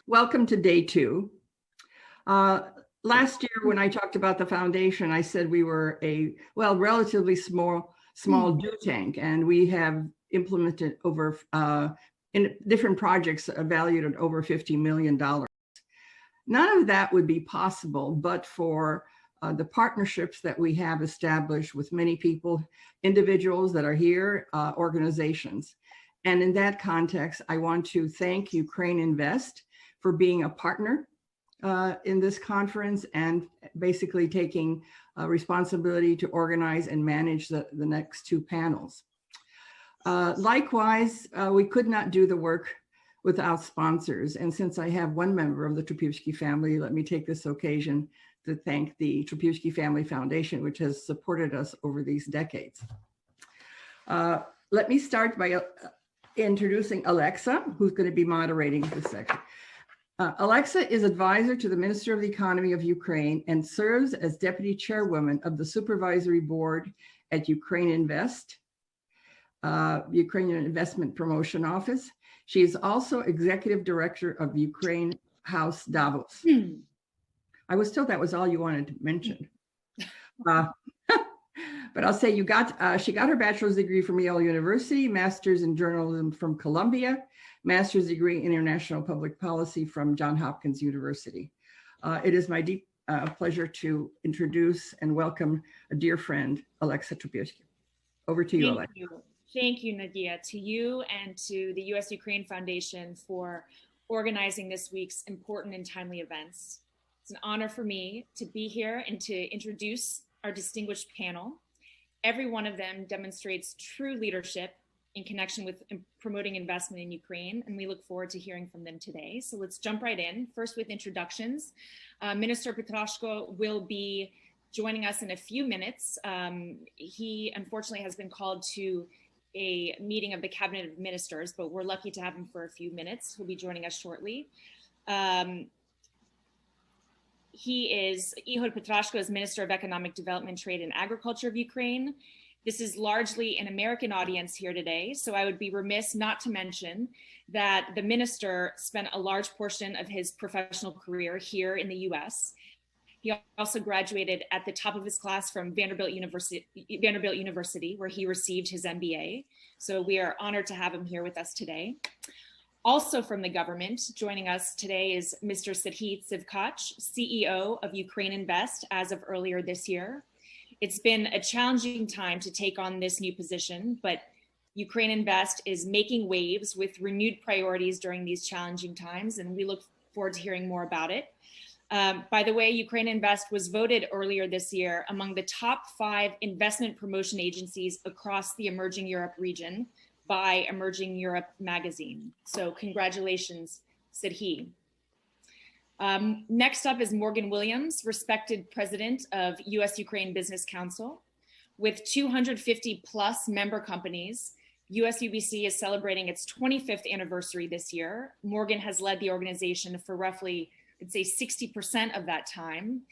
Welcome to day two. Last year, when I talked about the foundation, I said we were a, relatively small do tank, and we have implemented over, in different projects valued at over $50 million. None of that would be possible but for the partnerships that we have established with many people, individuals that are here, organizations. And in that context, I want to thank UkraineInvest for being a partner in this conference and basically taking responsibility to organize and manage the next two panels. Likewise, we could not do the work without sponsors. And since I have one member of the Chopivsky family, let me take this occasion to thank the Chopivsky Family Foundation, which has supported us over these decades. Let me start by introducing Alexa, who's going to be moderating this section. Alexa is advisor to the Minister of the Economy of Ukraine and serves as deputy chairwoman of the supervisory board at UkraineInvest, Ukrainian Investment Promotion Office. She is also executive director of Ukraine House Davos. I was told that was all you wanted to mention. But I'll say she got her bachelor's degree from Yale University, master's in journalism from Columbia, master's degree in international public policy from Johns Hopkins University. It is my deep pleasure to introduce and welcome a dear friend, Alexa Chopivsky. Over to you, Alexa. Thank you, Nadia, to you and to the U.S. Ukraine Foundation for organizing this week's important and timely events. It's an honor for me to be here and to introduce our distinguished panel. Every one of them demonstrates true leadership in connection with promoting investment in Ukraine, and we look forward to hearing from them today. So let's jump right in, first with introductions. Minister Petrashko will be joining us in a few minutes. He unfortunately has been called to a meeting of the Cabinet of Ministers, but we're lucky to have him for a few minutes. He'll be joining us shortly. Ihor Petrashko is Minister of Economic Development, Trade and Agriculture of Ukraine. This is largely an American audience here today, so I would be remiss not to mention that the minister spent a large portion of his professional career here in the US. He also graduated at the top of his class from Vanderbilt University, where he received his MBA. So we are honored to have him here with us today. Also from the government, joining us today is Mr. Serhiy Tsivkach, CEO of UkraineInvest as of earlier this year. It's been a challenging time to take on this new position, but UkraineInvest is making waves with renewed priorities during these challenging times, and we look forward to hearing more about it. By the way, UkraineInvest was voted earlier this year among the top 5 investment promotion agencies across the Emerging Europe region by Emerging Europe magazine. So congratulations, Serhiy. Next up is Morgan Williams, respected president of US-Ukraine Business Council. With 250 plus member companies, USUBC is celebrating its 25th anniversary this year. Morgan has led the organization for roughly, I'd say 60% of that time.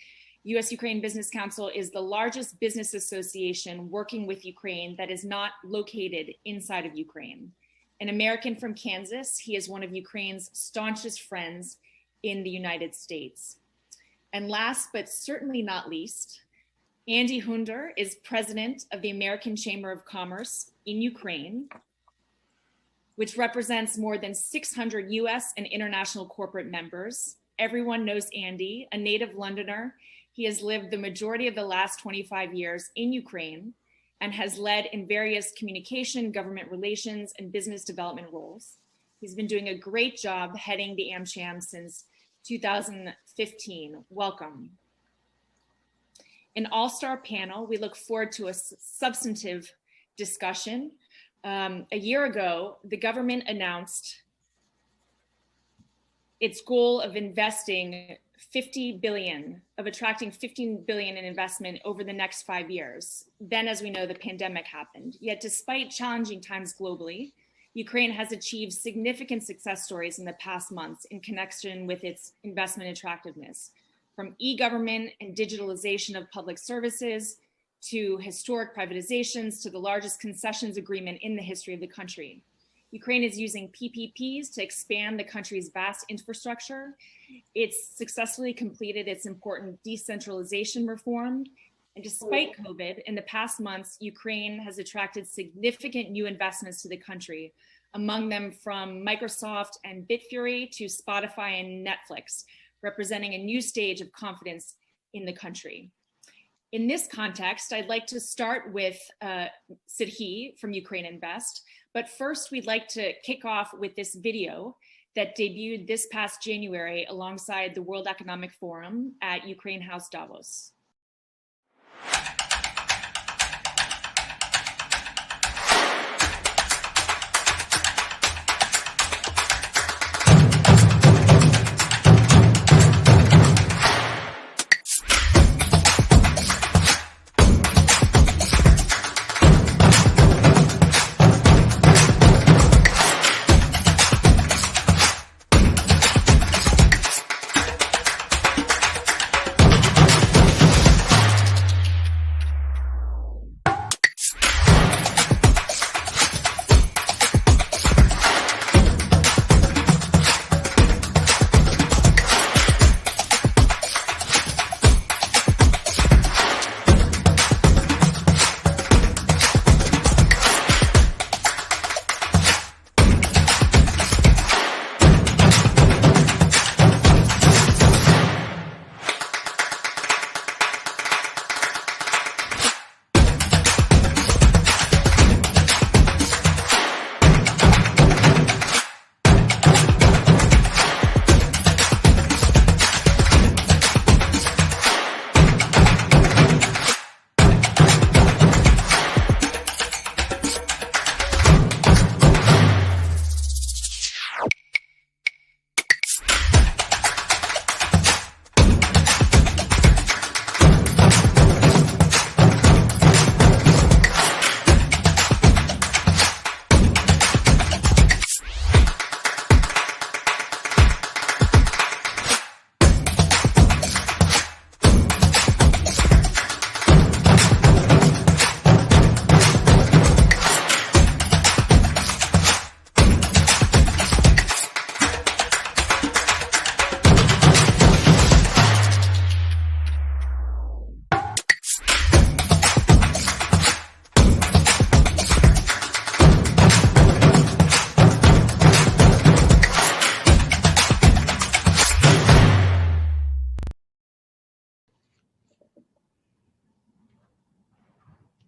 US-Ukraine Business Council is the largest business association working with Ukraine that is not located inside of Ukraine. An American from Kansas, he is one of Ukraine's staunchest friends in the United States. And last, but certainly not least, Andy Hunder is president of the American Chamber of Commerce in Ukraine, which represents more than 600 US and international corporate members. Everyone knows Andy, a native Londoner. He has lived the majority of the last 25 years in Ukraine and has led in various communication, government relations, and business development roles. He's been doing a great job heading the AmCham since 2015. Welcome. An all-star panel. We look forward to a substantive discussion. A year ago, the government announced its goal of investing 50 billion, of attracting 15 billion in investment over the next 5 years. Then, as we know, the pandemic happened. Yet despite challenging times globally, Ukraine has achieved significant success stories in the past months in connection with its investment attractiveness, from e-government and digitalization of public services to historic privatizations to the largest concessions agreement in the history of the country. Ukraine is using PPPs to expand the country's vast infrastructure. It's successfully completed its important decentralization reform. And despite COVID, in the past months, Ukraine has attracted significant new investments to the country, among them from Microsoft and Bitfury to Spotify and Netflix, representing a new stage of confidence in the country. In this context, I'd like to start with Serhiy from UkraineInvest, but first we'd like to kick off with this video that debuted this past January alongside the World Economic Forum at Ukraine House Davos.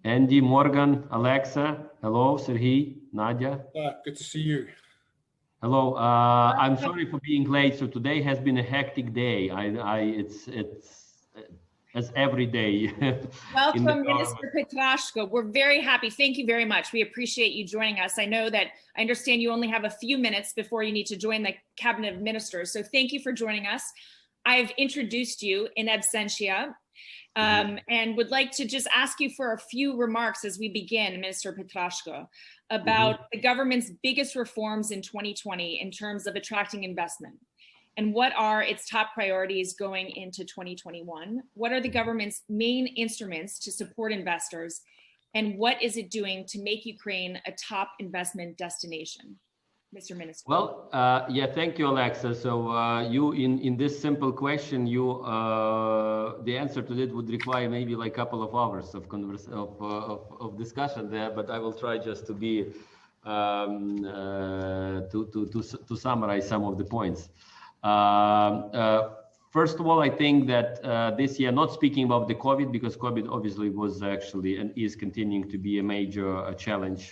Andy, Morgan, Alexa, hello, Serhiy, Nadia. Good to see you. Hello, I'm sorry for being late. So today has been a hectic day. It's as every day. Welcome, Minister Petrashko. We're very happy. Thank you very much. We appreciate you joining us. I know that I understand you only have a few minutes before you need to join the Cabinet of Ministers. So thank you for joining us. I've introduced you in absentia. And would like to just ask you for a few remarks as we begin, Minister Petrashko, about the government's biggest reforms in 2020 in terms of attracting investment. And what are its top priorities going into 2021? What are the government's main instruments to support investors? And what is it doing to make Ukraine a top investment destination? Mr. Minister. Well, yeah, thank you, Alexa. So you, in this simple question, the answer to it would require maybe like a couple of hours of discussion there, but I will try just to be to summarize some of the points. First of all, I think that this year, not speaking about the COVID, because COVID obviously was actually and is continuing to be a major challenge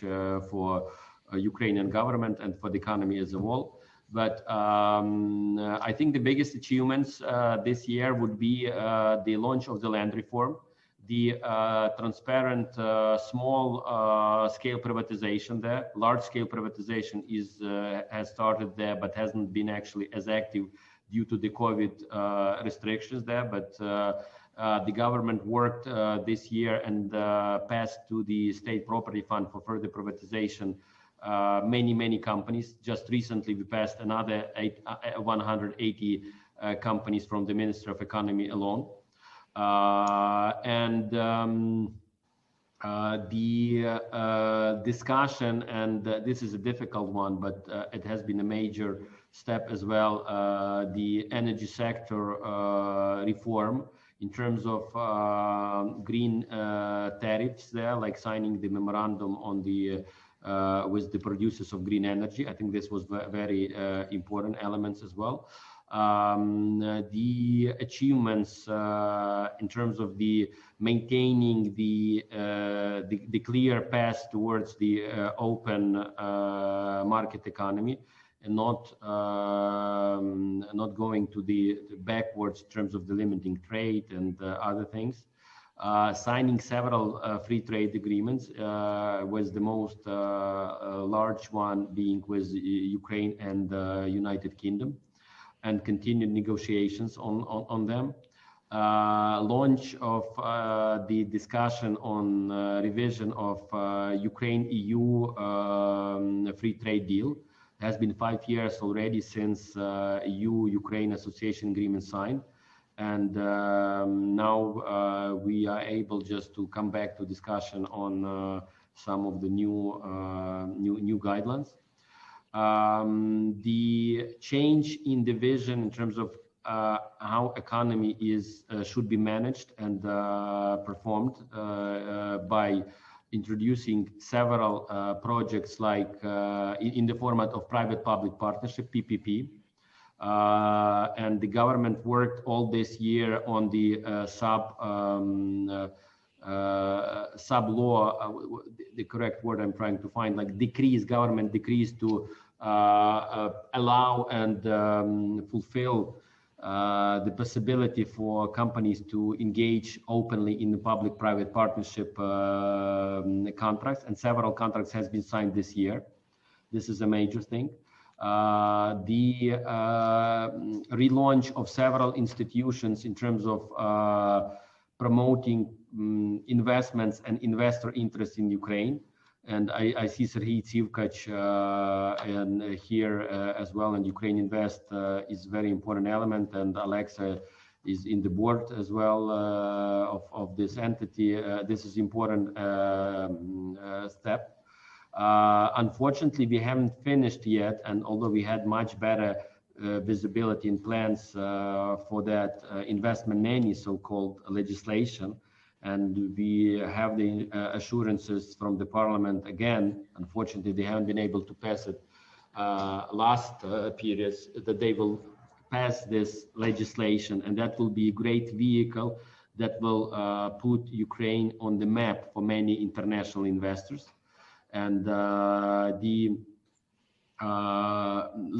for Ukrainian government and for the economy as a whole. But I think the biggest achievements this year would be the launch of the land reform, the transparent small scale privatization there. Large scale privatization has started there, but hasn't been actually as active due to the COVID restrictions there. But the government worked this year and passed to the State Property Fund for further privatization many companies. Just recently we passed another 180 companies from the Ministry of Economy alone. The discussion, and this is a difficult one, but it has been a major step as well, the energy sector reform in terms of green tariffs there, like signing the memorandum on the with the producers of green energy. I think this was very important elements as well. The achievements in terms of the maintaining the clear path towards the open market economy, and not going to the backwards in terms of the limiting trade and other things. Signing several free trade agreements, was the most large one being with Ukraine and United Kingdom, and continued negotiations on them. Launch of the discussion on revision of Ukraine-EU free trade deal. It has been 5 years already since EU-Ukraine association agreement signed. And now we are able just to come back to discussion on some of the new guidelines. The change in the vision in terms of how economy should be managed and performed by introducing several projects like in the format of private-public partnership, PPP. And the government worked all this year on the sub law, the correct word I'm trying to find, like government decrees to allow and fulfill the possibility for companies to engage openly in the public-private partnership contracts, and several contracts has been signed this year. This is a major thing. The relaunch of several institutions in terms of promoting investments and investor interest in Ukraine. And I see Serhiy Tsivkach and here as well, and UkraineInvest is a very important element, and Alexa is in the board as well of this entity. This is important step. Unfortunately, we haven't finished yet, and although we had much better visibility and plans for that investment nanny, so-called legislation, and we have the assurances from the parliament again. Unfortunately, they haven't been able to pass it last periods, that they will pass this legislation, and that will be a great vehicle that will put Ukraine on the map for many international investors. And the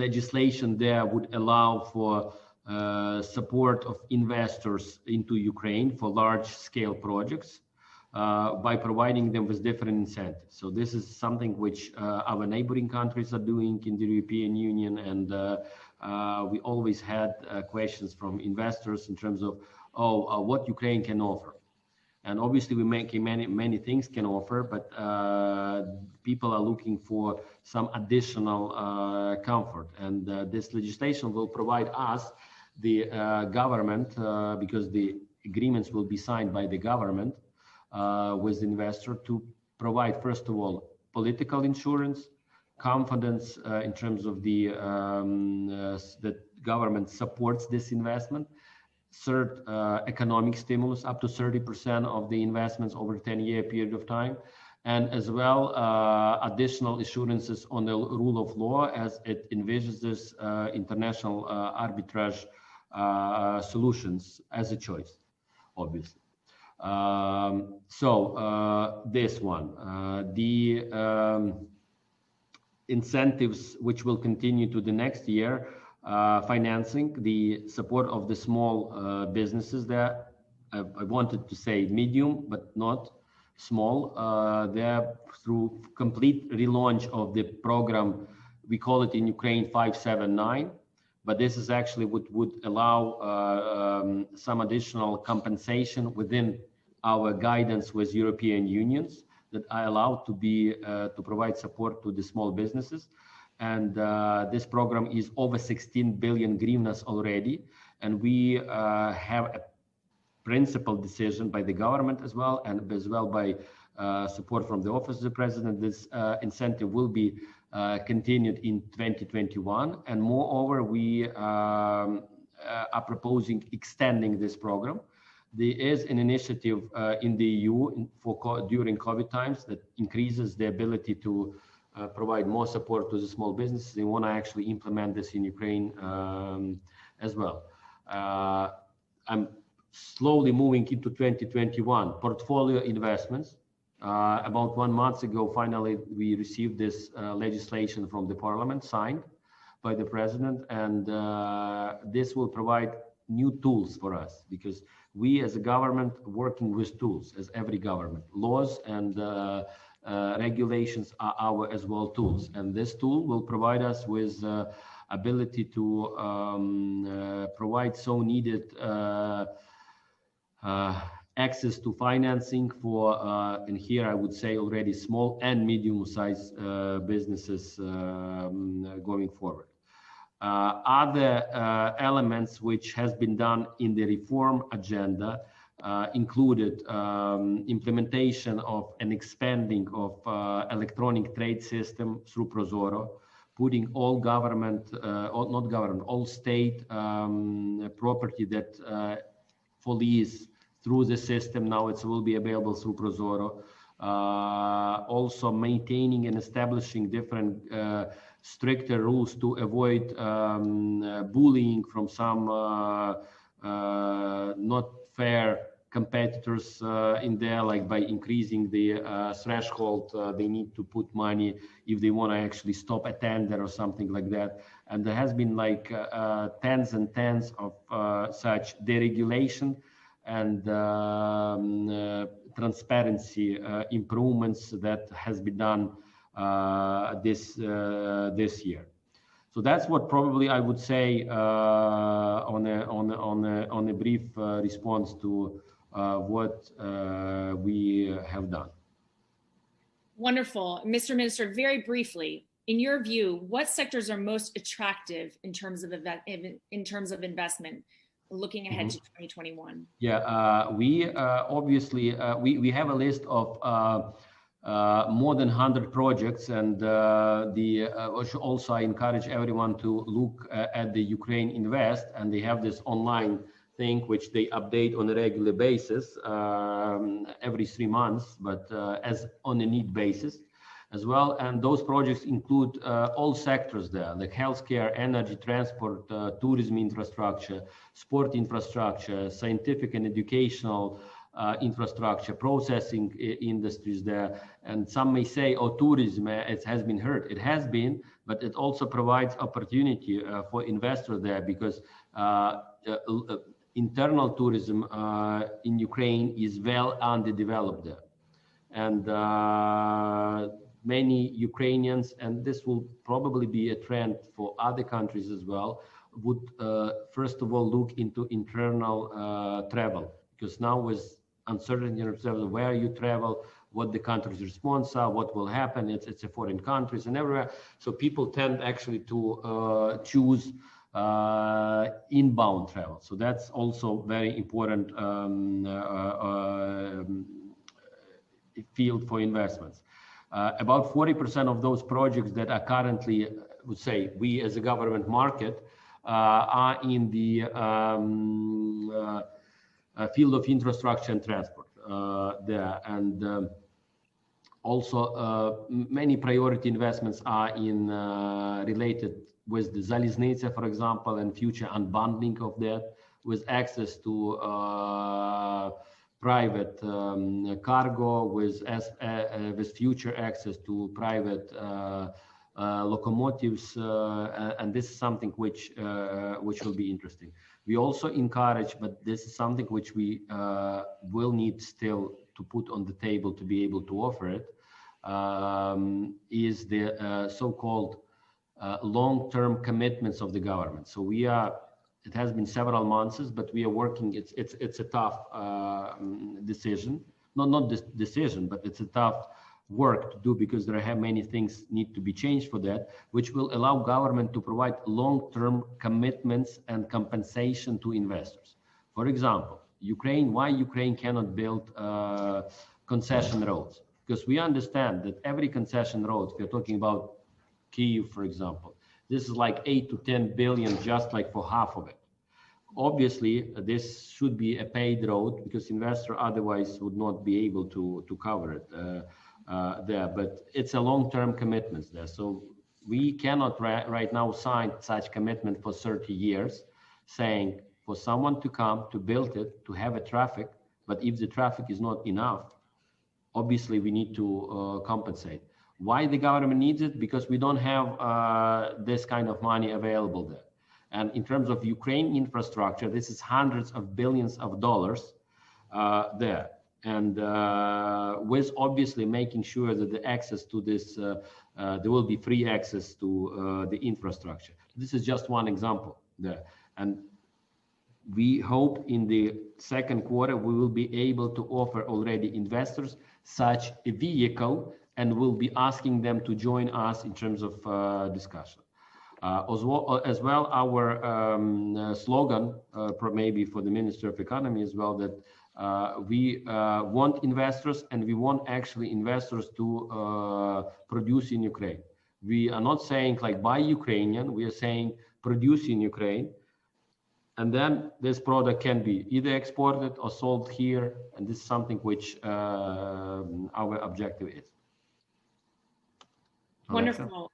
legislation there would allow for support of investors into Ukraine for large-scale projects by providing them with different incentives. So this is something which our neighboring countries are doing in the European Union, and we always had questions from investors in terms of, what Ukraine can offer. And obviously, we make many things can offer, but people are looking for some additional comfort. And this legislation will provide us, the government, because the agreements will be signed by the government with the investor, to provide, first of all, political insurance, confidence in terms of the that government supports this investment. Third, economic stimulus up to 30% of the investments over a 10-year period of time, and as well additional assurances on the rule of law as it envisages this international arbitrage solutions as a choice, obviously. This one, the incentives which will continue to the next year, financing, the support of the small businesses there. I wanted to say medium, but not small. There, through complete relaunch of the program, we call it in Ukraine 579, but this is actually what would allow some additional compensation within our guidance with European unions that are allowed to be to provide support to the small businesses. And this program is over 16 billion hryvnias already. And we have a principal decision by the government as well, and as well by support from the Office of the President. This incentive will be continued in 2021. And moreover, we are proposing extending this program. There is an initiative in the EU during COVID times that increases the ability to provide more support to the small businesses. They want to actually implement this in Ukraine as well. I'm slowly moving into 2021. Portfolio investments. About 1 month ago, finally, we received this legislation from the parliament, signed by the president, and this will provide new tools for us, because we as a government working with tools, as every government, laws and regulations are our as well tools, and this tool will provide us with ability to provide so needed access to financing for, and here I would say already small and medium-sized businesses going forward. Other elements which has been done in the reform agenda included implementation of an expanding of electronic trade system through ProZorro, putting all government, all state property that for lease through the system. Now it will be available through ProZorro. Also maintaining and establishing different stricter rules to avoid bullying from some not fair competitors in there, like by increasing the threshold, they need to put money if they want to actually stop a tender or something like that. And there has been like tens and tens of such deregulation and transparency improvements that has been done this year. So that's what probably I would say on a brief response to what we have done. Wonderful. Mr. Minister, very briefly, in your view, what sectors are most attractive in terms of investment looking ahead to 2021? Yeah, we obviously we have a list of more than 100 projects, and also I encourage everyone to look at the UkraineInvest, and they have this online thing which they update on a regular basis, every 3 months, but as on a need basis as well. And those projects include all sectors there, like healthcare, energy, transport, tourism infrastructure, sport infrastructure, scientific and educational infrastructure, processing industries there. And some may say, oh, tourism, it has been hurt. It has been, but it also provides opportunity for investors there, because internal tourism in Ukraine is well underdeveloped there. And many Ukrainians, and this will probably be a trend for other countries as well, would first of all look into internal travel, because now with uncertainty in terms of where you travel, what the country's response are, what will happen, it's a foreign countries and everywhere. So people tend actually to choose inbound travel. So that's also very important field for investments. About 40% of those projects that are currently, would say, we as a government market, are in the field of infrastructure and transport there. And also many priority investments are in related with the Zaliznytsia, for example, and future unbundling of that, with access to private cargo, with future access to private locomotives, and this is something which will be interesting. We also encourage, but this is something which we will need still to put on the table to be able to offer it, is the so-called long-term commitments of the government. So we are, it has been several months, but we are working. It's a tough decision, not this decision, but it's a tough work to do, because there are many things need to be changed for that, which will allow government to provide long-term commitments and compensation to investors. For example, why Ukraine cannot build concession roads? because we understand that every concession road, if you're talking about Kyiv, for example, this is like 8 to 10 billion just like for half of it. Obviously, this should be a paid road because investor otherwise would not be able to cover it there. But it's a long-term commitment there. So we cannot right now sign such commitment for 30 years, saying for someone to come to build it, to have a traffic, but if the traffic is not enough, obviously we need to compensate. Why the government needs it? Because we don't have this kind of money available there. And in terms of Ukraine infrastructure, this is hundreds of billions of dollars there. And with obviously making sure that the access to this, there will be free access to the infrastructure. This is just one example there. And we hope in the second quarter, we will be able to offer already investors such a vehicle, and we'll be asking them to join us in terms of discussion. As well, our slogan, maybe for the Minister of Economy as well, that we want investors, and we want actually investors to produce in Ukraine. We are not saying like buy Ukrainian, we are saying produce in Ukraine. And then this product can be either exported or sold here. And this is something which our objective is. Wonderful.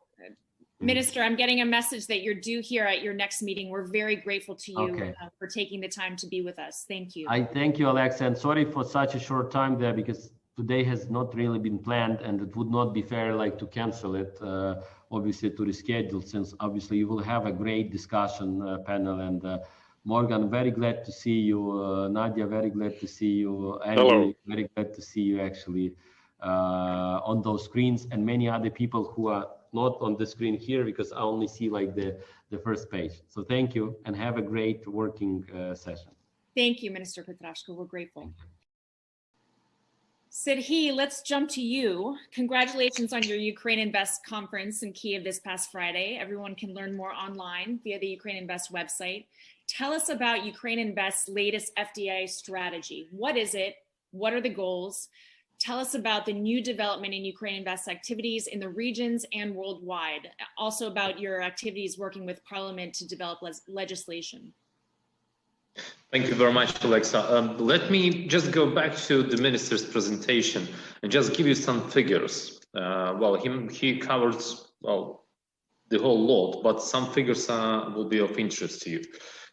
Minister, I'm getting a message that you're due here at your next meeting. We're very grateful to you for taking the time to be with us. Thank you. I thank you, Alexa, and sorry for such a short time there, because today has not really been planned, and it would not be fair like to cancel it, obviously to reschedule, since obviously you will have a great discussion panel. And Morgan, very glad to see you. Nadia, very glad to see you. Andy, very glad to see you actually on those screens, and many other people who are not on the screen here, because I only see like the first page. So thank you, and have a great working session. Thank you, Minister Petrashko. We're grateful. Serhiy, let's jump to you. Congratulations on your UkraineInvest conference in Kyiv this past Friday. Everyone can learn more online via the UkraineInvest website. Tell us about UkraineInvest's latest FDI strategy. What is it? What are the goals? Tell us about the new development in UkraineInvest activities in the regions and worldwide. Also about your activities working with Parliament to develop legislation. Thank you very much, Alexa. Let me just go back to the minister's presentation and just give you some figures. He covered, the whole lot, but some figures will be of interest to you.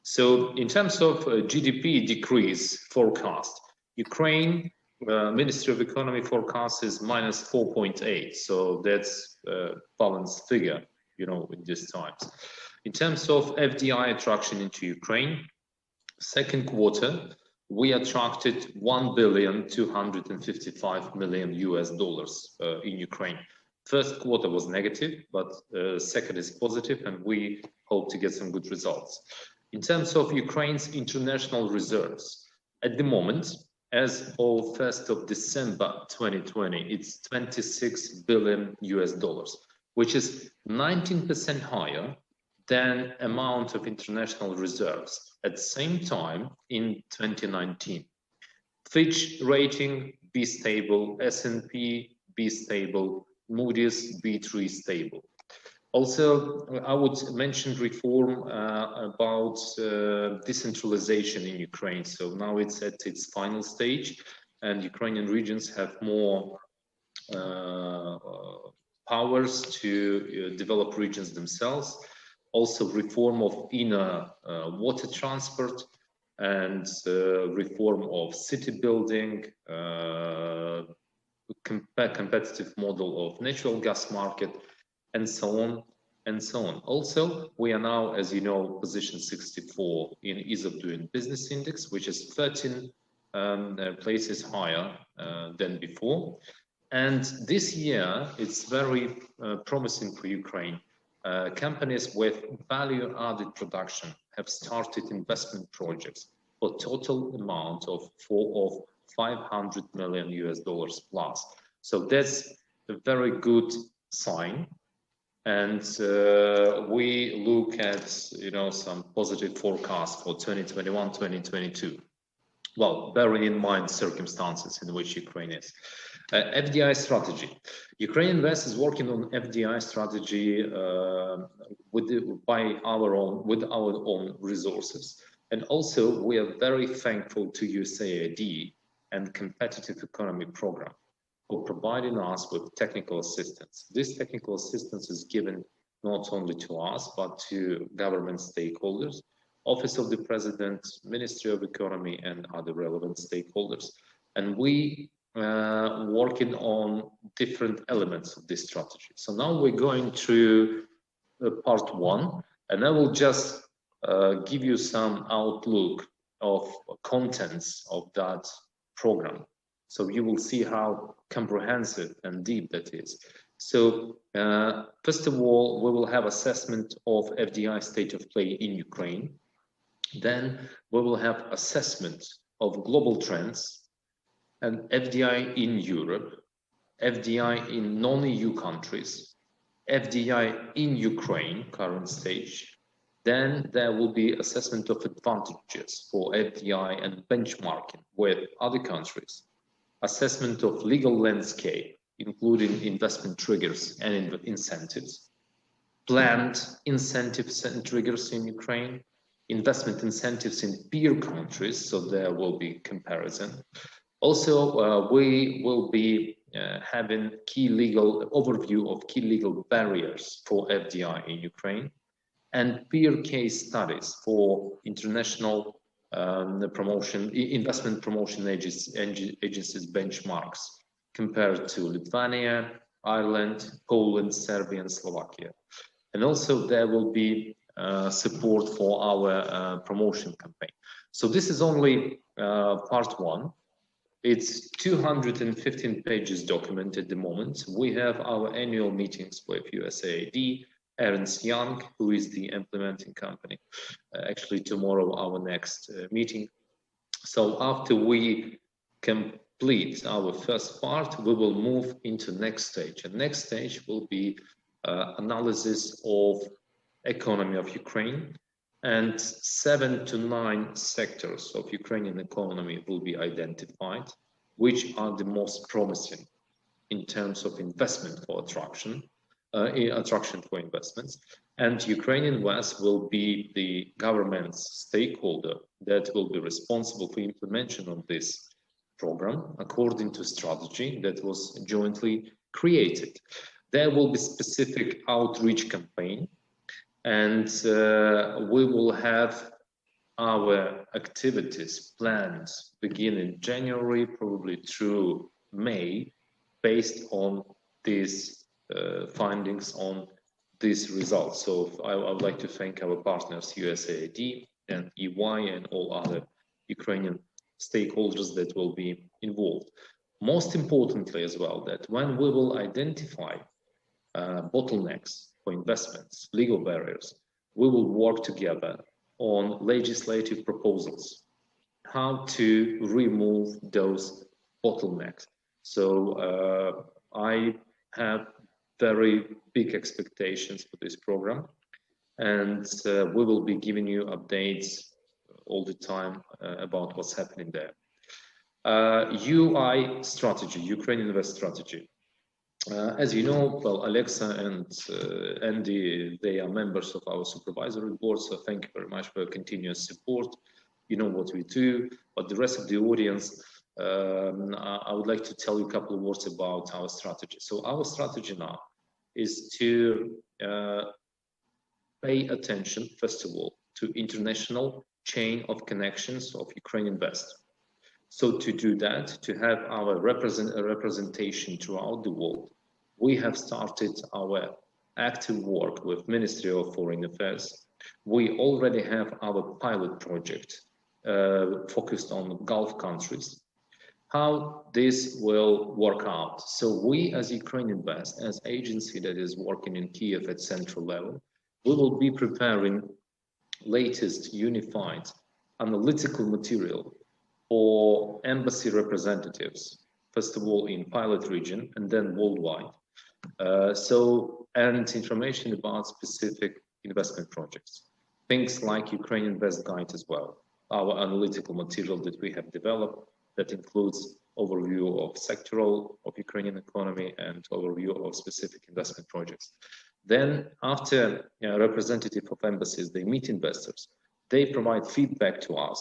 So in terms of GDP decrease forecast, Ukraine Ministry of Economy forecast is minus 4.8. So that's a balanced figure, in these times. In terms of FDI attraction into Ukraine, second quarter, we attracted $1.255 billion in Ukraine. First quarter was negative, but second is positive, and we hope to get some good results. In terms of Ukraine's international reserves, at the moment, as of 1st of December 2020, it's $26 billion, which is 19% higher than amount of international reserves at the same time in 2019. Fitch rating B stable, S&P B stable, Moody's B3 stable. Also, I would mention reform about decentralization in Ukraine. So now it's at its final stage, and Ukrainian regions have more powers to develop regions themselves. Also, reform of inner water transport and reform of city building, competitive model of natural gas market, and so on and so on. Also, we are now, as you know, position 64 in ease of doing business index, which is 13 places higher than before. And this year, it's very promising for Ukraine. Companies with value-added production have started investment projects for total amount of $500 million plus. So that's a very good sign. And we look at, some positive forecasts for 2021, 2022. Well, bearing in mind circumstances in which Ukraine is. FDI strategy. UkraineInvest is working on FDI strategy with our own resources, and also we are very thankful to USAID and Competitive Economy Program for providing us with technical assistance. This technical assistance is given not only to us but to government stakeholders, Office of the President, Ministry of Economy, and other relevant stakeholders, and we working on different elements of this strategy. So now we're going through part one, and I will just give you some outlook of contents of that program. So you will see how comprehensive and deep that is. So first of all, we will have assessment of FDI state of play in Ukraine. Then we will have assessment of global trends and FDI in Europe, FDI in non-EU countries, FDI in Ukraine, current stage. Then there will be assessment of advantages for FDI and benchmarking with other countries, assessment of legal landscape, including investment triggers and incentives, planned incentives and triggers in Ukraine, investment incentives in peer countries, so there will be comparison. Also, we will be having key legal overview of key legal barriers for FDI in Ukraine and peer case studies for international investment promotion agencies benchmarks compared to Lithuania, Ireland, Poland, Serbia, and Slovakia. And also there will be support for our promotion campaign. So this is only part one. It's 215 pages document at the moment. We have our annual meetings with USAID, Ernst Young, who is the implementing company. Actually, tomorrow our next meeting. So after we complete our first part, we will move into next stage. And next stage will be analysis of economy of Ukraine, and 7 to 9 sectors of Ukrainian economy will be identified, which are the most promising in terms of investment for attraction for investments. And UkraineInvest will be the government's stakeholder that will be responsible for implementation of this program according to strategy that was jointly created. There will be specific outreach campaign, and we will have our activities planned beginning January, probably through May, based on these findings, on these results. So I would like to thank our partners, USAID and EY and all other Ukrainian stakeholders that will be involved. Most importantly as well, that when we will identify bottlenecks for investments, legal barriers, we will work together on legislative proposals, how to remove those bottlenecks. So I have very big expectations for this program, and we will be giving you updates all the time about what's happening there. UI strategy, UkraineInvest strategy. As you know, well, Alexa and Andy, they are members of our supervisory board, so thank you very much for your continuous support. You know what we do, but the rest of the audience, I would like to tell you a couple of words about our strategy. So our strategy now is to pay attention, first of all, to international chain of connections of UkraineInvest. So to do that, to have our representation throughout the world, we have started our active work with Ministry of Foreign Affairs. We already have our pilot project focused on Gulf countries. How this will work out? So we as UkraineInvest, as agency that is working in Kiev at central level, we will be preparing latest unified analytical material for embassy representatives, first of all in pilot region and then worldwide. And information about specific investment projects. Things like UkraineInvest Guide as well, our analytical material that we have developed that includes overview of sectoral of Ukrainian economy and overview of specific investment projects. Then after representative of embassies, they meet investors, they provide feedback to us,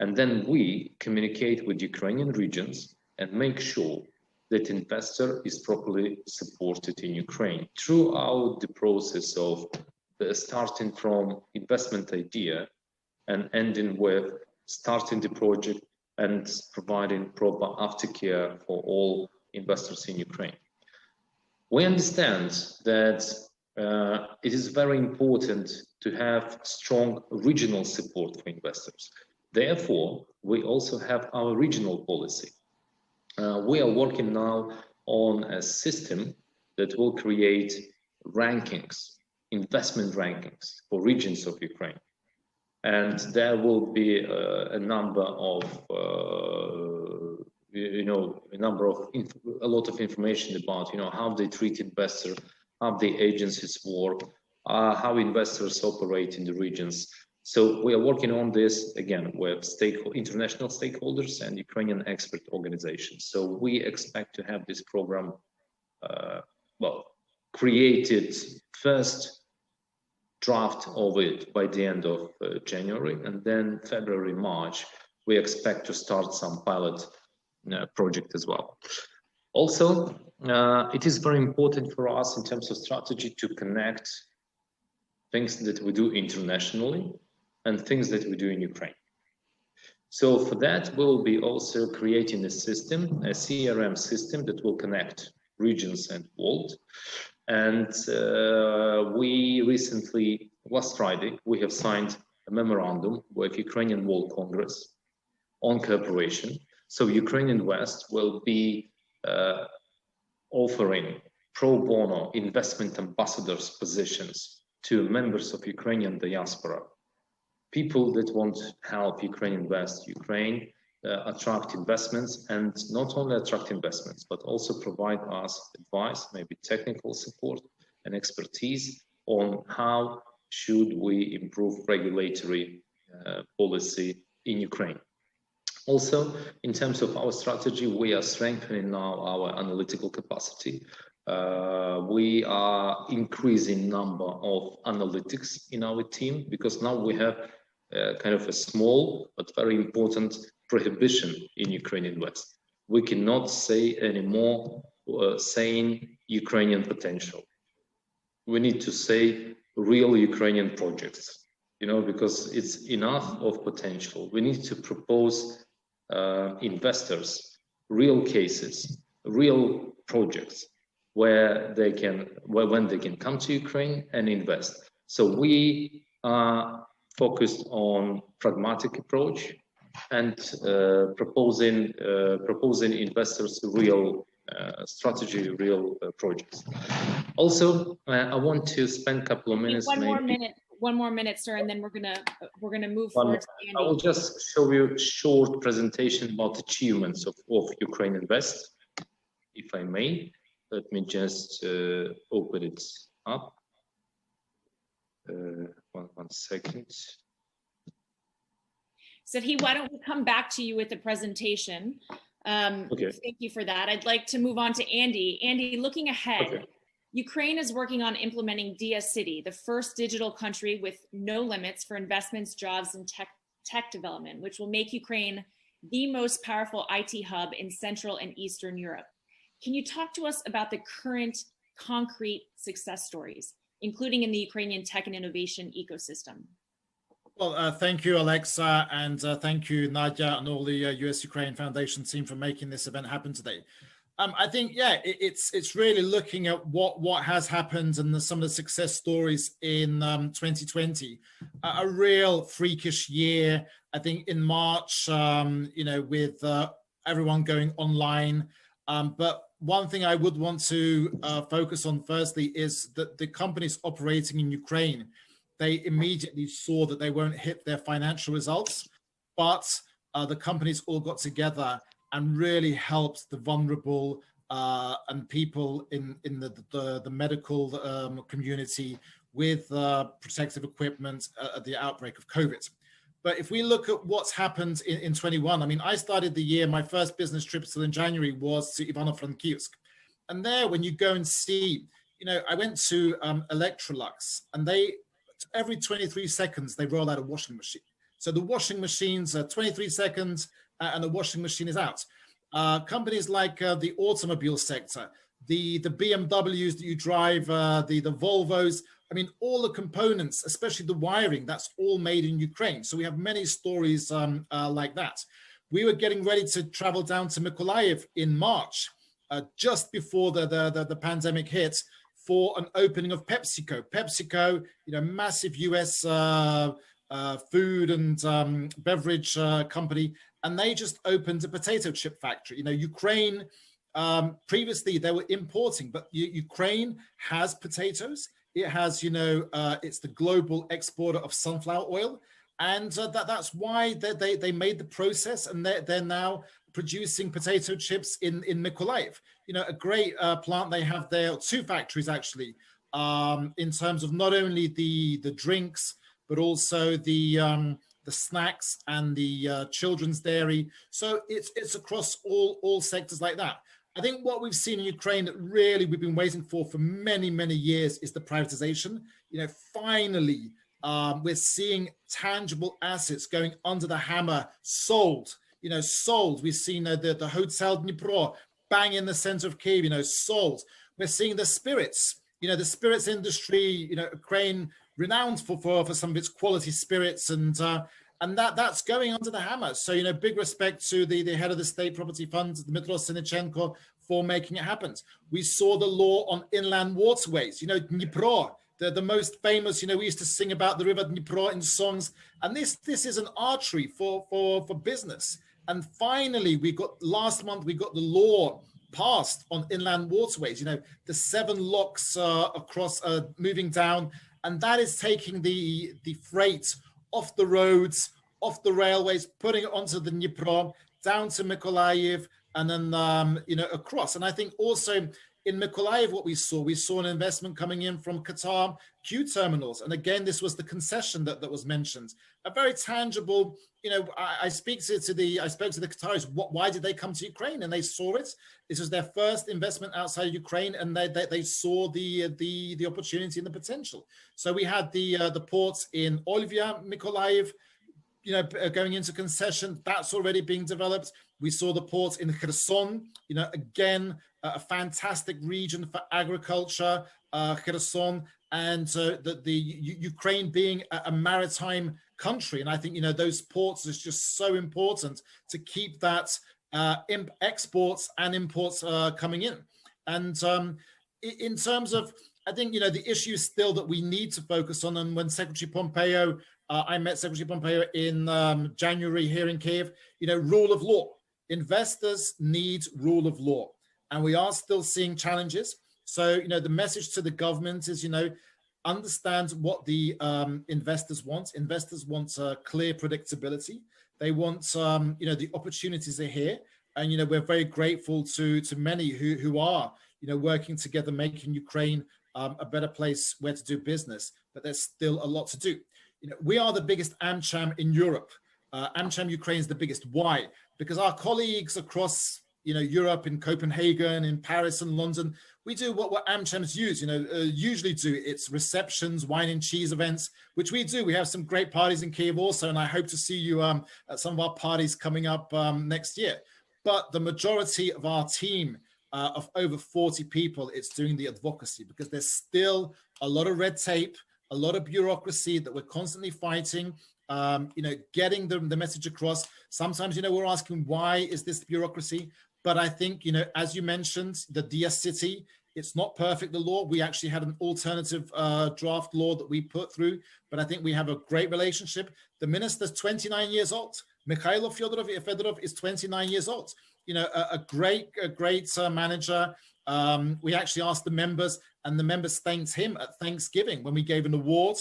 and then we communicate with Ukrainian regions and make sure that investor is properly supported in Ukraine throughout the process of starting from investment idea and ending with starting the project and providing proper aftercare for all investors in Ukraine. We understand that it is very important to have strong regional support for investors. Therefore, we also have our regional policy. We are working now on a system that will create rankings, investment rankings for regions of Ukraine. And there will be a lot of information about, how they treat investors, how the agencies work, how investors operate in the regions. So we are working on this again with international stakeholders and Ukrainian expert organizations. So we expect to have this program, created first draft of it by the end of January, and then February, March, we expect to start some pilot project as well. Also, it is very important for us in terms of strategy to connect things that we do internationally and things that we do in Ukraine. So for that, we'll be also creating a system, a CRM system that will connect regions and world. And we recently, last Friday, we have signed a memorandum with Ukrainian World Congress on cooperation. So UkraineInvest will be offering pro bono investment ambassadors positions to members of Ukrainian diaspora, people that want to help UkraineInvest Ukraine attract investments, and not only attract investments, but also provide us advice, maybe technical support and expertise on how should we improve regulatory policy in Ukraine. Also, in terms of our strategy, we are strengthening now our analytical capacity. We are increasing number of analytics in our team, because now we have kind of a small but very important prohibition in UkraineInvest. We cannot say anymore saying Ukrainian potential. We need to say real Ukrainian projects, because it's enough of potential. We need to propose investors real cases, real projects when they can come to Ukraine and invest. So we are focused on pragmatic approach and proposing investors real strategy, real projects. Also, I want to spend a couple of minutes. One more minute, sir, and then we're gonna move forward to Andy. I will just show you a short presentation about achievements of UkraineInvest, if I may. Let me just open it up. One second. Serhiy, why don't we come back to you with the presentation? Okay. Thank you for that. I'd like to move on to Andy. Andy, looking ahead, okay. Ukraine is working on implementing Dia City, the first digital country with no limits for investments, jobs, and tech development, which will make Ukraine the most powerful IT hub in Central and Eastern Europe. Can you talk to us about the current concrete success stories, including in the Ukrainian tech and innovation ecosystem? Well, thank you, Alexa, and thank you, Nadia, and all the US-Ukraine Foundation team for making this event happen today. I think, yeah, it's really looking at what has happened and some of the success stories in 2020. A real freakish year, I think, in March, with everyone going online. But one thing I would want to focus on firstly is that the companies operating in Ukraine, they immediately saw that they won't hit their financial results, but the companies all got together and really helped the vulnerable and people in the medical community with protective equipment at the outbreak of COVID. But if we look at what's happened in 21, I mean, I started the year, my first business trip still in January was to Ivano-Frankivsk. And there, when you go and see, I went to Electrolux, and every 23 seconds, they roll out a washing machine. So the washing machines are 23 seconds and the washing machine is out. Companies like the automobile sector, the BMWs that you drive, the Volvos, I mean, all the components, especially the wiring, that's all made in Ukraine. So we have many stories like that. We were getting ready to travel down to Mykolaiv in March, just before the pandemic hit, for an opening of PepsiCo. PepsiCo, massive US food and beverage company, and they just opened a potato chip factory. Ukraine, previously they were importing, but Ukraine has potatoes. It has, it's the global exporter of sunflower oil. And that's why they made the process, and they're now producing potato chips in Mykolaiv. A great plant they have there, two factories actually, in terms of not only the drinks, but also the snacks and the children's dairy. So it's across all sectors like that. I think what we've seen in Ukraine that really we've been waiting for many, many years is the privatization. Finally, we're seeing tangible assets going under the hammer, sold. Sold. We've seen the Hotel Dnipro, bang in the center of Kyiv, sold. We're seeing the spirits, the spirits industry, Ukraine renowned for some of its quality spirits, and that's going under the hammer. So, big respect to the head of the State Property Fund, Dmytro Synichenko, for making it happen. We saw the law on inland waterways, Dnipro, the most famous, we used to sing about the river Dnipro in songs. And this is an artery for business. And finally, last month, we got the law passed on inland waterways, the 7 locks across moving down. And that is taking the freight off the roads, off the railways, putting it onto the Dnipro, down to Mykolaiv, and then, across. And I think also in Mykolaiv, what we saw an investment coming in from Qatar Q terminals. And again, this was the concession that was mentioned. A very tangible, I spoke to the Qataris, why did they come to Ukraine? And they saw it. This was their first investment outside Ukraine, and they saw the opportunity and the potential. So we had the ports in Olvia, Mykolaiv, going into concession. That's already being developed. We saw the ports in Kherson, again, a fantastic region for agriculture, Kherson, and the Ukraine being a maritime country. And I think, those ports is just so important to keep that exports and imports coming in. And in terms of, I think, the issue still that we need to focus on, and when Secretary Pompeo, I met Secretary Pompeo in January here in Kyiv, rule of law. Investors need rule of law, and we are still seeing challenges. So, the message to the government is, understand what the investors want. Investors want clear predictability. They want, the opportunities are here. And, we're very grateful to many who are, working together, making Ukraine a better place where to do business. But there's still a lot to do. We are the biggest AmCham in Europe. AmCham Ukraine is the biggest. Why? Because our colleagues across, Europe, in Copenhagen, in Paris and London, we do what AmChams usually do. It's receptions, wine and cheese events, which we do. We have some great parties in Kyiv also, and I hope to see you at some of our parties coming up next year. But the majority of our team of over 40 people, it's doing the advocacy, because there's still a lot of red tape, a lot of bureaucracy that we're constantly fighting, getting the message across. Sometimes, we're asking, why is this bureaucracy? But I think, as you mentioned, the DS City, it's not perfect, the law. We actually had an alternative draft law that we put through, but I think we have a great relationship. The minister's 29 years old. Mikhailo Fedorov is 29 years old. A great manager. We actually asked the members, and the members thanked him at Thanksgiving when we gave an award.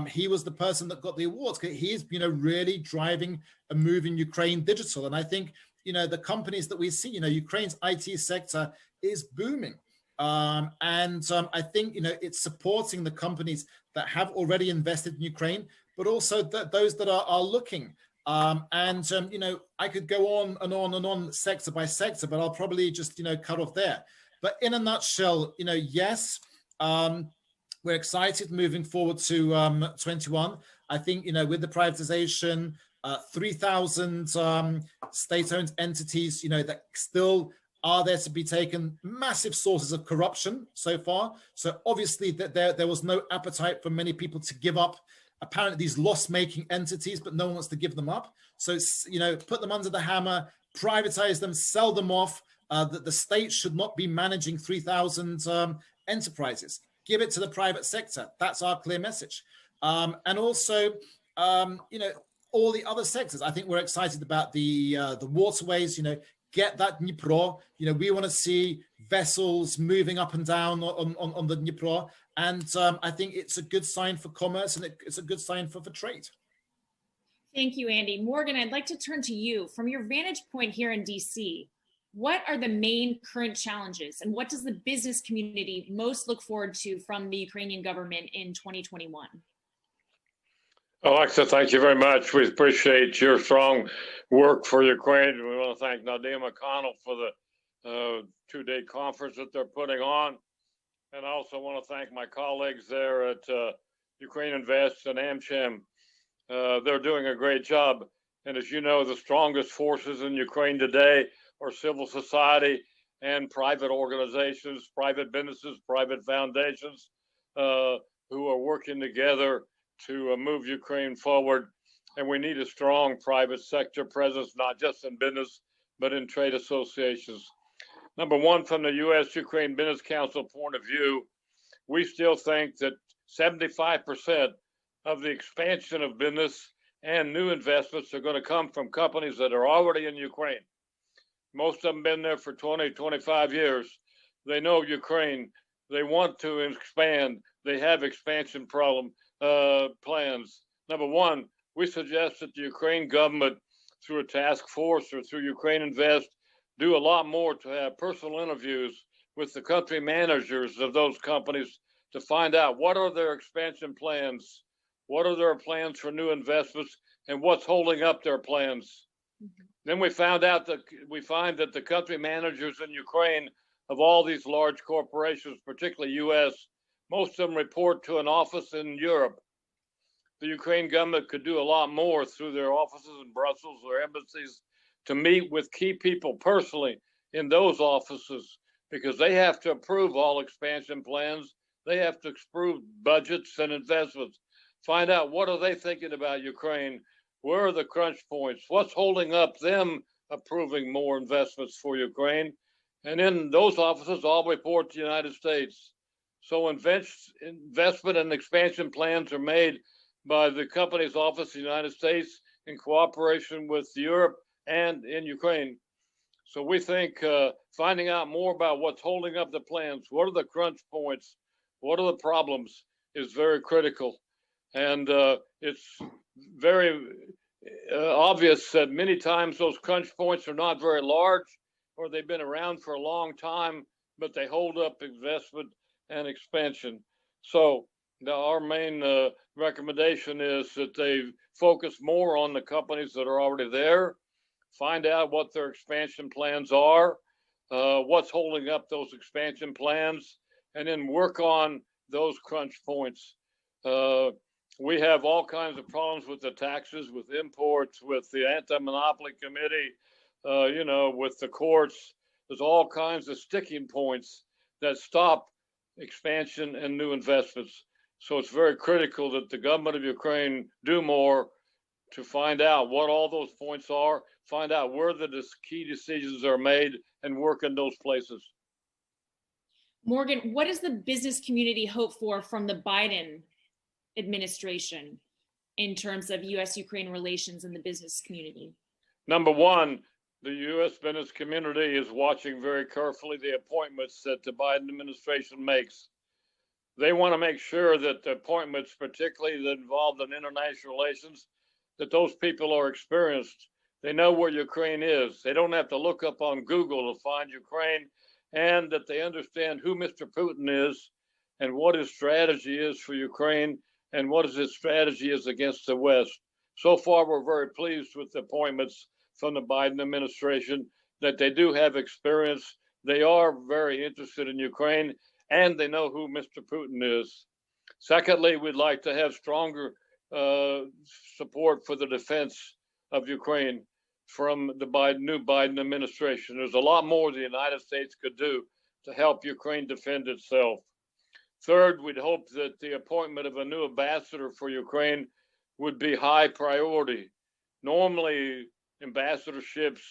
He was the person that got the awards. He's, really driving a move in Ukraine digital. And I think, the companies that we see, Ukraine's IT sector is booming. I think, it's supporting the companies that have already invested in Ukraine, but also those that are looking. I could go on and on and on sector by sector, but I'll probably just, cut off there. But in a nutshell, yes, we're excited moving forward to 21. I think, with the privatization, 3,000 state-owned entities, that still are there to be taken, massive sources of corruption so far. So obviously that there was no appetite for many people to give up apparently these loss-making entities, but no one wants to give them up. So, put them under the hammer, privatize them, sell them off. That the state should not be managing 3,000 enterprises. Give it to the private sector. That's our clear message. And also, all the other sectors. I think we're excited about the waterways. Get that Dnipro. We want to see vessels moving up and down on the Dnipro. And I think it's a good sign for commerce, and it's a good sign for trade. Thank you, Andy. Morgan, I'd like to turn to you. From your vantage point here in DC, what are the main current challenges, and what does the business community most look forward to from the Ukrainian government in 2021? Alexa, thank you very much. We appreciate your strong work for Ukraine. We want to thank Nadim McConnell for the two-day conference that they're putting on. And I also want to thank my colleagues there at UkraineInvest and AmCham. They're doing a great job. And as you know, the strongest forces in Ukraine today are civil society and private organizations, private businesses, private foundations who are working together to move Ukraine forward. And we need a strong private sector presence, not just in business, but in trade associations. Number one, from the U.S.-Ukraine Business Council point of view, we still think that 75% of the expansion of business and new investments are going to come from companies that are already in Ukraine. Most of them been there for 20, 25 years. They know Ukraine. They want to expand. They have expansion plans. Number one, we suggest that the Ukraine government, through a task force or through UkraineInvest, do a lot more to have personal interviews with the country managers of those companies to find out what are their expansion plans, what are their plans for new investments, and what's holding up their plans. Mm-hmm. Then we find that the country managers in Ukraine of all these large corporations, particularly U.S., most of them report to an office in Europe. The Ukraine government could do a lot more through their offices in Brussels or embassies to meet with key people personally in those offices, because they have to approve all expansion plans. They have to approve budgets and investments. Find out what are they thinking about Ukraine? Where are the crunch points? What's holding up them approving more investments for Ukraine? And in those offices, all report to the United States. So investment and expansion plans are made by the company's office in the United States in cooperation with Europe and in Ukraine. So we think finding out more about what's holding up the plans, what are the crunch points, what are the problems, is very critical. And it's very obvious that many times those crunch points are not very large, or they've been around for a long time, but they hold up investment and expansion. So our main recommendation is that they focus more on the companies that are already there, find out what their expansion plans are, what's holding up those expansion plans, and then work on those crunch points. We have all kinds of problems with the taxes, with imports, with the anti-monopoly committee, with the courts. There's all kinds of sticking points that stop expansion and new investments. So it's very critical that the government of Ukraine do more to find out what all those points are, find out where the key decisions are made, and work in those places. Morgan, what does the business community hope for from the Biden administration in terms of U.S.-Ukraine relations in the business community? Number one, the U.S. business community is watching very carefully the appointments that the Biden administration makes. They want to make sure that the appointments, particularly that involve in international relations, that those people are experienced. They know where Ukraine is. They don't have to look up on Google to find Ukraine, and that they understand who Mr. Putin is and what his strategy is for Ukraine, and what its strategy is against the West. So far, we're very pleased with the appointments from the Biden administration, that they do have experience. They are very interested in Ukraine, and they know who Mr. Putin is. Secondly, we'd like to have stronger support for the defense of Ukraine from the new Biden administration. There's a lot more the United States could do to help Ukraine defend itself. Third, we'd hope that the appointment of a new ambassador for Ukraine would be high priority. Normally, ambassadorships,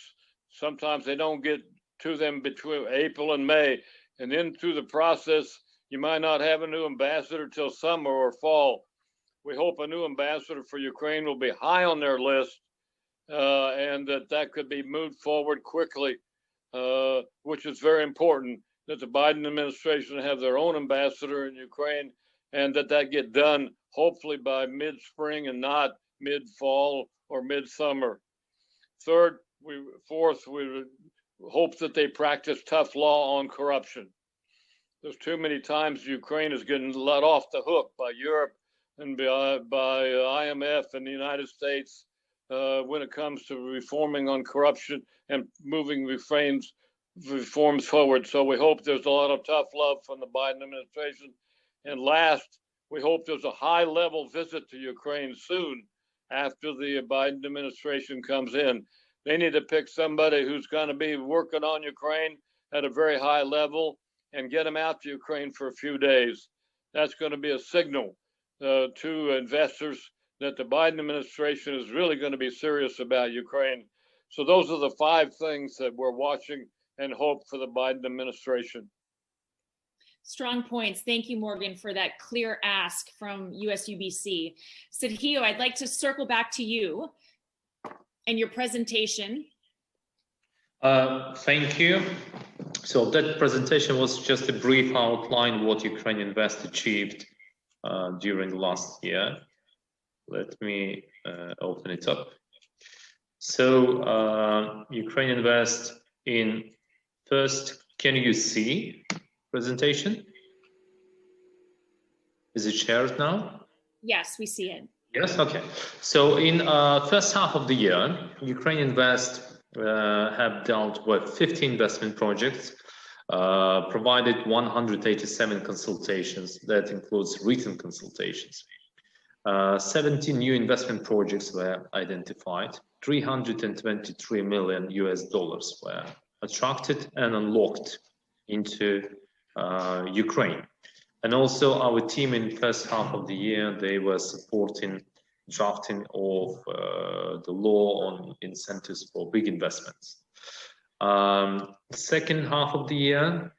sometimes they don't get to them between April and May, and then through the process, you might not have a new ambassador till summer or fall. We hope a new ambassador for Ukraine will be high on their list, and that could be moved forward quickly, which is very important, that the Biden administration have their own ambassador in Ukraine, and that get done hopefully by mid-spring and not mid-fall or mid-summer. Fourth, we hope that they practice tough law on corruption. There's too many times Ukraine is getting let off the hook by Europe and by IMF and the United States when it comes to reforming on corruption and moving reforms forward. So we hope there's a lot of tough love from the Biden administration. And last, we hope there's a high-level visit to Ukraine soon after the Biden administration comes in. They need to pick somebody who's going to be working on Ukraine at a very high level and get them out to Ukraine for a few days. That's going to be a signal to investors that the Biden administration is really going to be serious about Ukraine. So those are the 5 things that we're watching and hope for the Biden administration. Strong points. Thank you, Morgan, for that clear ask from USUBC. Serhiy, I'd like to circle back to you and your presentation. Thank you. So that presentation was just a brief outline what UkraineInvest achieved during last year. Let me open it up. So UkraineInvest in first, can you see presentation? Is it shared now? Yes, we see it. Yes, okay. So in first half of the year, UkraineInvest have dealt with 50 investment projects, provided 187 consultations. That includes written consultations. 70 new investment projects were identified. $323 million were attracted and unlocked into Ukraine. And also our team in first half of the year, they were supporting drafting of the law on incentives for big investments. Second half of the year,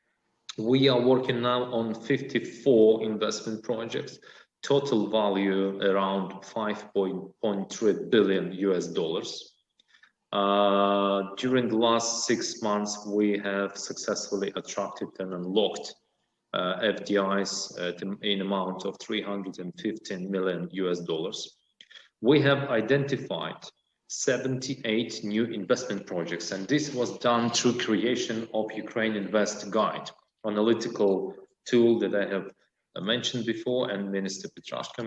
we are working now on 54 investment projects, total value around $5.3 billion. During the last 6 months, we have successfully attracted and unlocked FDIs in amount of $315 million. We have identified 78 new investment projects, and this was done through creation of UkraineInvest Guide, analytical tool that I have mentioned before and Minister Petrashko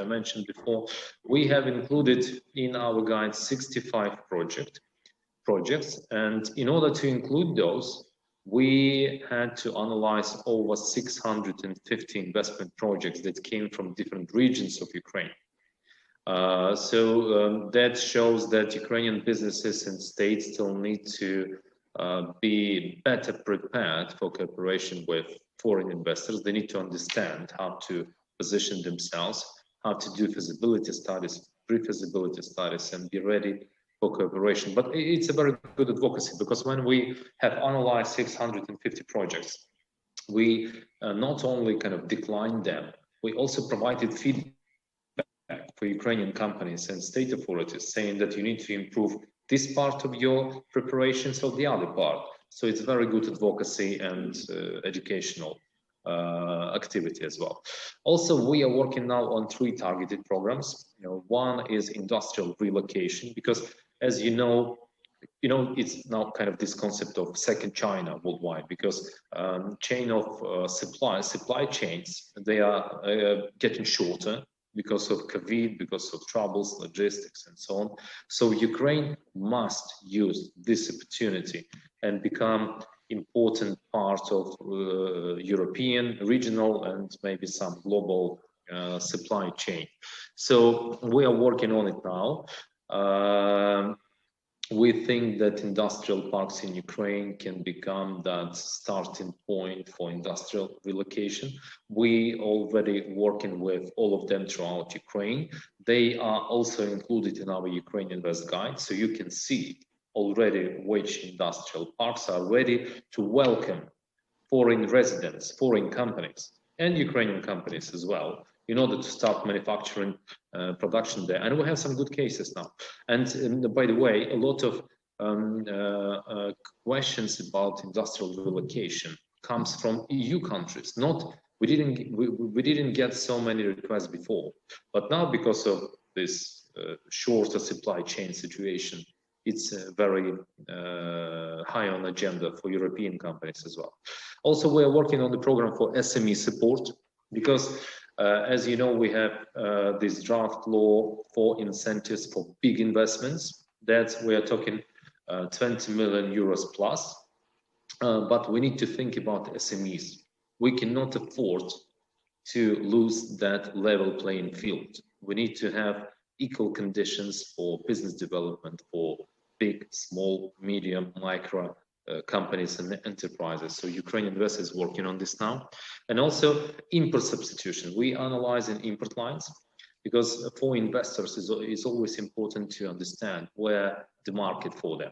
mentioned before. We have included in our guide 65 projects, and in order to include those, we had to analyze over 650 investment projects that came from different regions of Ukraine. That shows that Ukrainian businesses and states still need to be better prepared for cooperation with foreign investors. They need to understand how to position themselves, how to do feasibility studies, pre-feasibility studies, and be ready for cooperation. But it's a very good advocacy, because when we have analyzed 650 projects, we not only kind of declined them, we also provided feedback for Ukrainian companies and state authorities, saying that you need to improve this part of your preparations or the other part. So it's very good advocacy and educational activity as well. Also, we are working now on 3 targeted programs. One is industrial relocation, because as you know, it's now kind of this concept of second China worldwide, because chain of supply chains, they are getting shorter because of COVID, because of troubles, logistics, and so on. So Ukraine must use this opportunity and become important part of European, regional, and maybe some global supply chain. So we are working on it now. We think that industrial parks in Ukraine can become that starting point for industrial relocation. We already working with all of them throughout Ukraine. They are also included in our UkraineInvest guide, so you can see already which industrial parks are ready to welcome foreign residents, foreign companies, and Ukrainian companies as well, in order to start manufacturing production there. And we have some good cases now. And by the way, a lot of questions about industrial relocation comes from EU countries. We didn't get so many requests before, but now because of this shorter supply chain situation, it's very high on agenda for European companies as well. Also, we are working on the program for SME support, because as you know, we have this draft law for incentives for big investments. That we are talking 20 million euros plus, but we need to think about SMEs. We cannot afford to lose that level playing field. We need to have equal conditions for business development for big, small, medium, micro companies and enterprises. So UkraineInvest is working on this now. And also import substitution. We analyzing import lines, because for investors it's always important to understand where the market for them.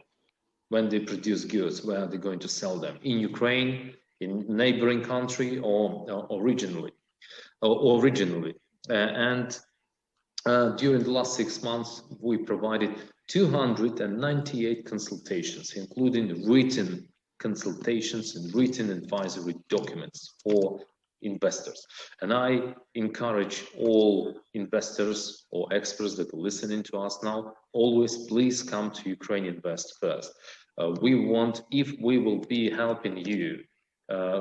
When they produce goods, where are they going to sell them? In Ukraine, in neighboring country, or originally. And during the last 6 months, we provided 298 consultations, including written consultations and written advisory documents for investors. And I encourage all investors or experts that are listening to us now, always please come to UkraineInvest first. If we will be helping you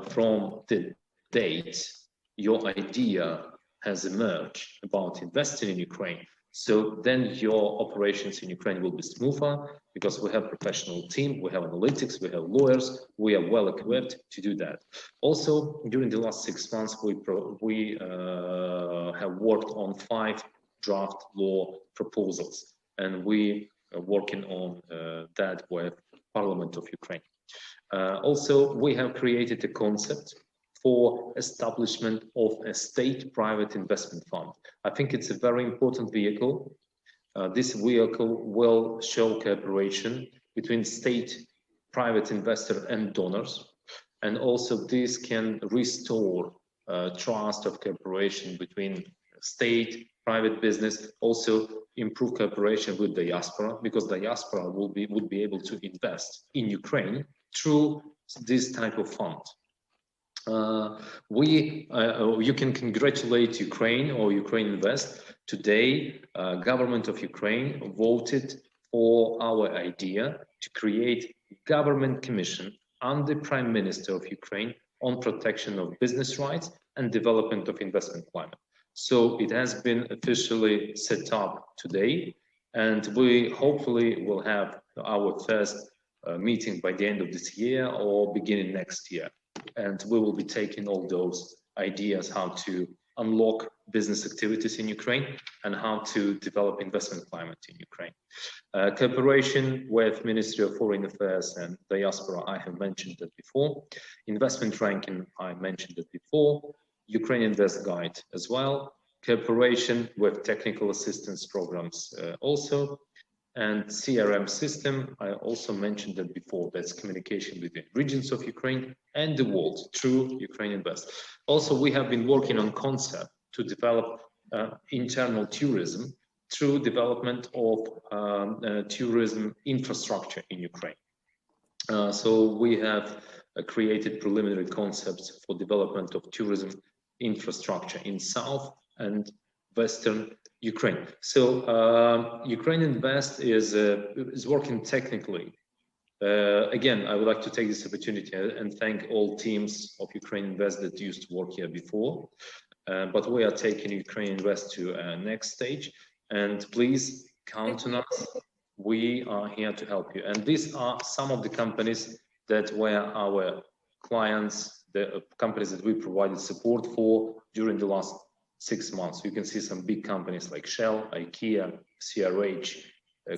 from the date your idea has emerged about investing in Ukraine, so then your operations in Ukraine will be smoother, because we have professional team, we have analytics, we have lawyers, we are well equipped to do that. Also, during the last 6 months, we have worked on 5 draft law proposals, and we are working on that with Parliament of Ukraine. Also, we have created a concept for establishment of a state-private investment fund. I think it's a very important vehicle. This vehicle will show cooperation between state, private investor and donors. And also this can restore trust of cooperation between state, private business, also improve cooperation with diaspora, because diaspora would be able to invest in Ukraine through this type of fund. You can congratulate Ukraine or UkraineInvest. Today, government of Ukraine voted for our idea to create government commission under Prime Minister of Ukraine on protection of business rights and development of investment climate. So it has been officially set up today, and we hopefully will have our first meeting by the end of this year or beginning next year. And we will be taking all those ideas, how to unlock business activities in Ukraine and how to develop investment climate in Ukraine. Cooperation with Ministry of Foreign Affairs and Diaspora, I have mentioned that before. Investment ranking, I mentioned it before. UkraineInvest guide as well. Cooperation with technical assistance programs also. And CRM system, I also mentioned that before, that's communication between regions of Ukraine and the world through UkraineInvest. Also, we have been working on concept to develop internal tourism through development of tourism infrastructure in Ukraine. So we have created preliminary concepts for development of tourism infrastructure in South and Western Ukraine. So UkraineInvest is working technically Again, I would like to take this opportunity and thank all teams of UkraineInvest that used to work here before. But we are taking UkraineInvest to a next stage. And please count on us. We are here to help you. And these are some of the companies that were our clients, the companies that we provided support for during the last 6 months. You can see some big companies like Shell, IKEA, CRH,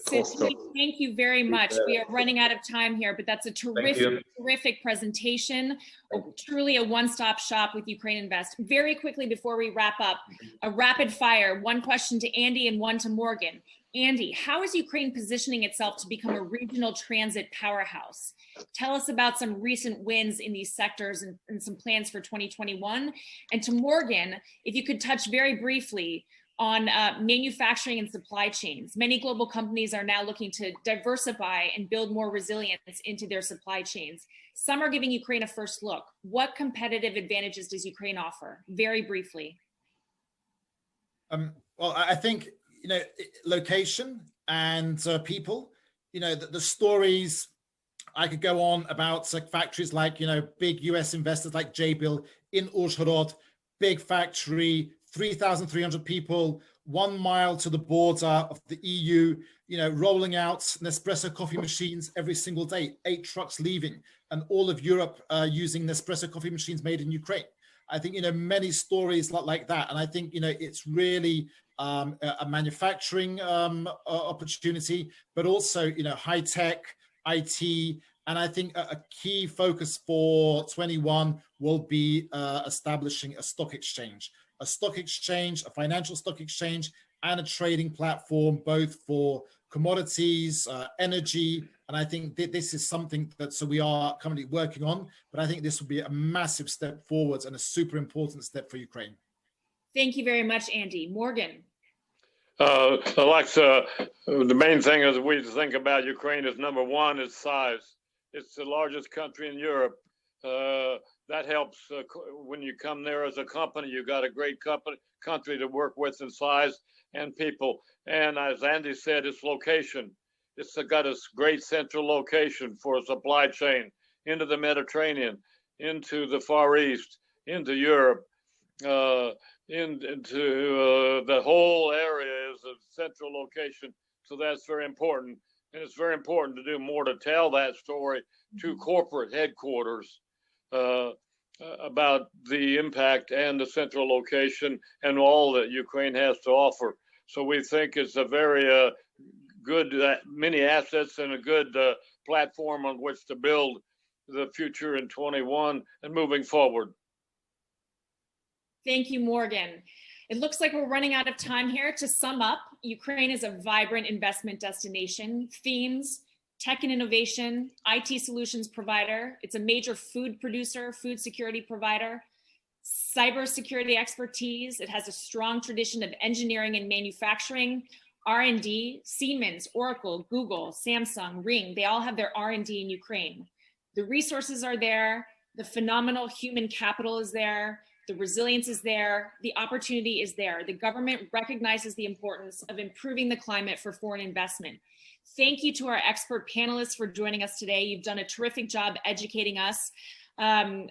Costa. Thank you very much. We are running out of time here, but that's a terrific presentation. Truly a one-stop shop with UkraineInvest. Very quickly before we wrap up, a rapid fire, one question to Andy and one to Morgan. Andy, how is Ukraine positioning itself to become a regional transit powerhouse? Tell us about some recent wins in these sectors and some plans for 2021. And to Morgan, if you could touch very briefly on manufacturing and supply chains. Many global companies are now looking to diversify and build more resilience into their supply chains. Some are giving Ukraine a first look. What competitive advantages does Ukraine offer? Very briefly. Well, I think, location and people, the stories, I could go on about factories like, big US investors like Jabil in Uzhhorod, big factory, 3,300 people, 1 mile to the border of the EU, rolling out Nespresso coffee machines every single day, 8 trucks leaving, and all of Europe using Nespresso coffee machines made in Ukraine. I think, many stories like that. And I think, it's really a manufacturing opportunity, but also, high tech, IT. And I think a key focus for 21 will be establishing a stock exchange, a financial stock exchange, and a trading platform, both for commodities, energy. And I think this is something that we are currently working on, but I think this will be a massive step forwards and a super important step for Ukraine. Thank you very much, Andy. Morgan. Alexa, the main thing is we think about Ukraine is number one is size. It's the largest country in Europe. That helps when you come there as a company. You got a great country to work with in size and people. And as Andy said, its location. It's got a great central location for a supply chain into the Mediterranean, into the Far East, into Europe, into the whole area is a central location. So that's very important. And it's very important to do more to tell that story to corporate headquarters about the impact and the central location and all that Ukraine has to offer. So we think it's a very good, many assets and a good platform on which to build the future in 21 and moving forward. Thank you, Morgan. It looks like we're running out of time here. To sum up, Ukraine is a vibrant investment destination. Themes: tech and innovation, IT solutions provider. It's a major food producer, food security provider, cybersecurity expertise. It has a strong tradition of engineering and manufacturing, R&D. Siemens, Oracle, Google, Samsung, Ring, they all have their R&D in Ukraine. The resources are there. The phenomenal human capital is there. The resilience is there. The opportunity is there. The government recognizes the importance of improving the climate for foreign investment. Thank you to our expert panelists for joining us today. You've done a terrific job educating us. On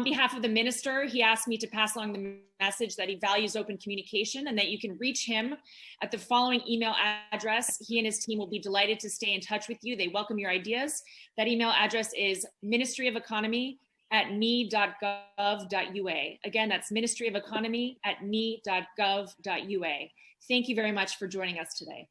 behalf of the minister, he asked me to pass along the message that he values open communication and that you can reach him at the following email address. He and his team will be delighted to stay in touch with you. They welcome your ideas. That email address is ministryofeconomy@me.gov.ua. Again, that's ministryofeconomy@me.gov.ua. Thank you very much for joining us today.